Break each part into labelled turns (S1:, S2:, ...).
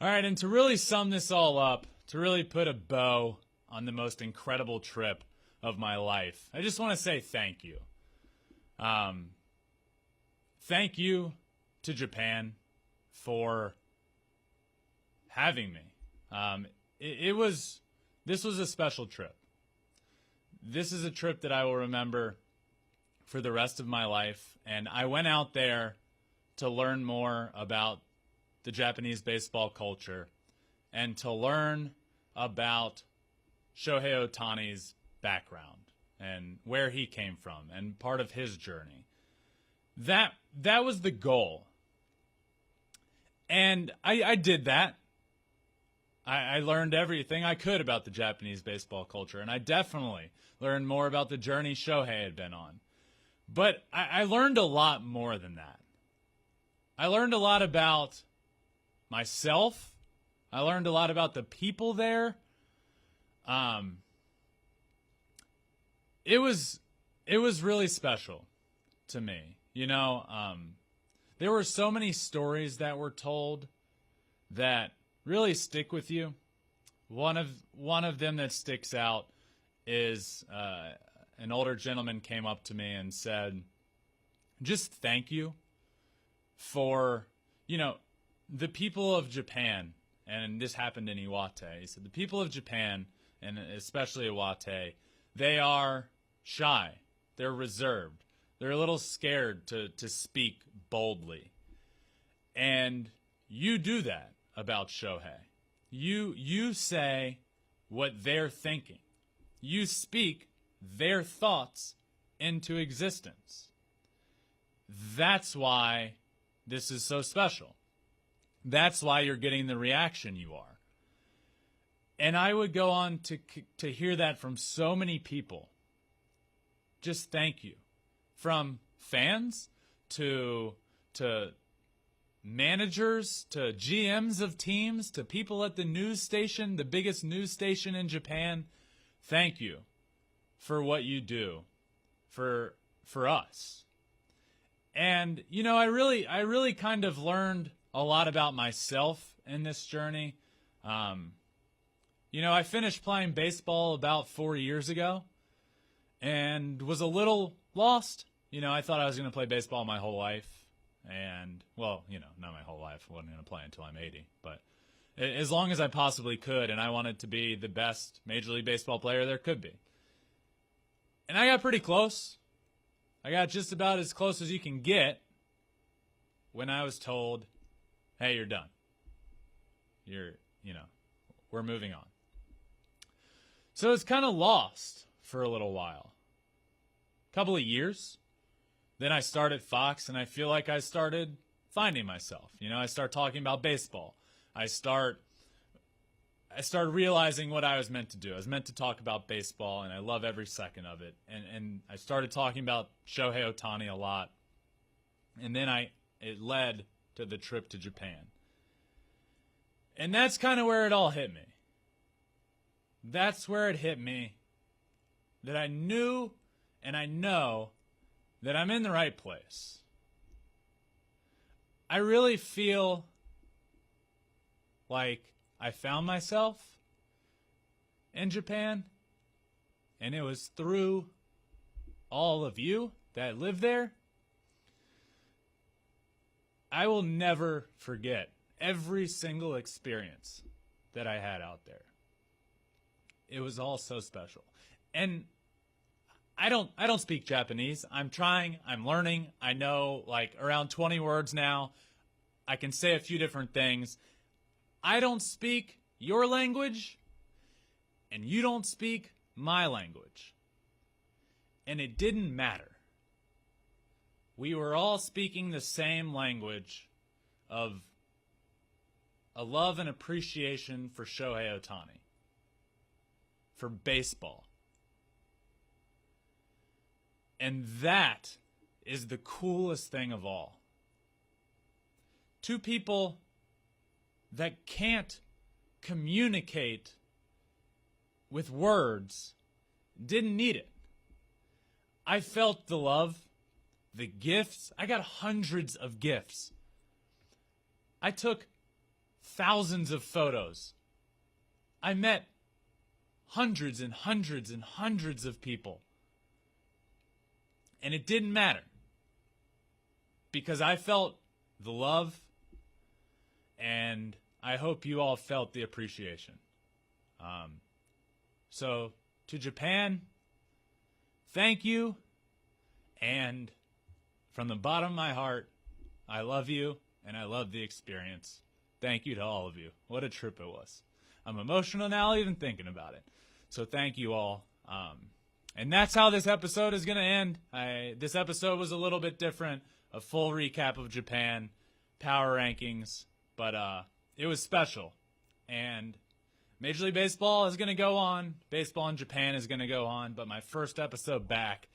S1: All right, and to really sum this all up, to really put a bow on the most incredible trip of my life, I just want to say thank you. Thank you to Japan for having me. This was a special trip. This is a trip that I will remember for the rest of my life, and I went out there to learn more about the Japanese baseball culture and to learn about Shohei Ohtani's background and where he came from and part of his journey. That was the goal. And I did that. I learned everything I could about the Japanese baseball culture, and I definitely learned more about the journey Shohei had been on. But I learned a lot more than that. I learned a lot about myself. I learned a lot about the people there. It was really special to me. You know, there were so many stories that were told that really stick with you. One of them that sticks out is an older gentleman came up to me and said, just thank you for, the people of Japan, and this happened in Iwate. He said, the people of Japan, and especially Iwate, they are shy. They're reserved. They're a little scared to speak boldly. And you do that about Shohei. You say what they're thinking. You speak their thoughts into existence. That's why this is so special. That's why you're getting the reaction you are. And I would go on to hear that from so many people. Just thank you. From fans to managers to GMs of teams to people at the news station, the biggest news station in Japan. Thank you for what you do for us. And I really kind of learned a lot about myself in this journey. I finished playing baseball about 4 years ago and was a little lost. I thought I was going to play baseball my whole life. And, well, not my whole life. I wasn't going to play until I'm 80. But as long as I possibly could, and I wanted to be the best Major League Baseball player there could be. And I got pretty close. I got just about as close as you can get when I was told, hey, you're done. We're moving on. So it's kind of lost for a little while. A couple of years. Then I started Fox, and I feel like I started finding myself. I start talking about baseball. I started realizing what I was meant to do. I was meant to talk about baseball, and I love every second of it. And I started talking about Shohei Ohtani a lot. And then it led to the trip to Japan. And that's kind of where it all hit me. That's where it hit me that I knew and I know that I'm in the right place. I really feel like I found myself in Japan, and it was through all of you that live there. I will never forget every single experience that I had out there. It was all so special. And I don't speak Japanese. I'm trying. I'm learning. I know around 20 words now. I can say a few different things. I don't speak your language, and you don't speak my language. And it didn't matter. We were all speaking the same language of a love and appreciation for Shohei Ohtani, for baseball. And that is the coolest thing of all. Two people that can't communicate with words didn't need it. I felt the love, the gifts. I got hundreds of gifts. I took thousands of photos. I met hundreds and hundreds and hundreds of people. And it didn't matter. Because I felt the love, and I hope you all felt the appreciation. So, to Japan, thank you, and from the bottom of my heart, I love you, and I love the experience. Thank you to all of you. What a trip it was. I'm emotional now even thinking about it. So thank you all. And that's how this episode is going to end. This episode was a little bit different. A full recap of Japan, power rankings, but it was special. And Major League Baseball is going to go on. Baseball in Japan is going to go on. But my first episode back,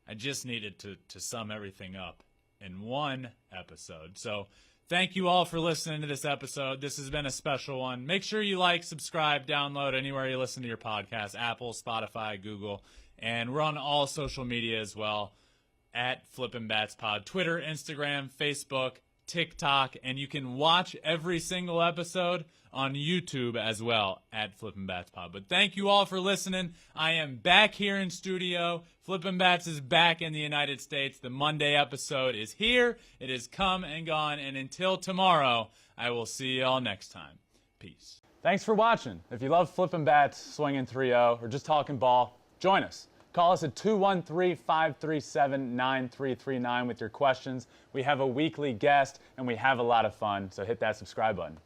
S1: I just needed to sum everything up in one episode. So thank you all for listening to this episode. This has been a special one. Make sure you like, subscribe, download anywhere you listen to your podcast, Apple, Spotify, Google. And we're on all social media as well, at Flippin Bats Pod. Twitter, Instagram, Facebook, TikTok, and you can watch every single episode on YouTube as well at Flippin Bats Pod. But thank you all for listening. I am back here in studio. Flippin Bats is back in the United States. The Monday episode is here. It has come and gone. And until tomorrow, I will see you all next time. Peace. Thanks for watching. If you love Flippin Bats, swinging 3-0, or just talking ball, join us. Call us at 213-537-9339 with your questions. We have a weekly guest, and we have a lot of fun, so hit that subscribe button.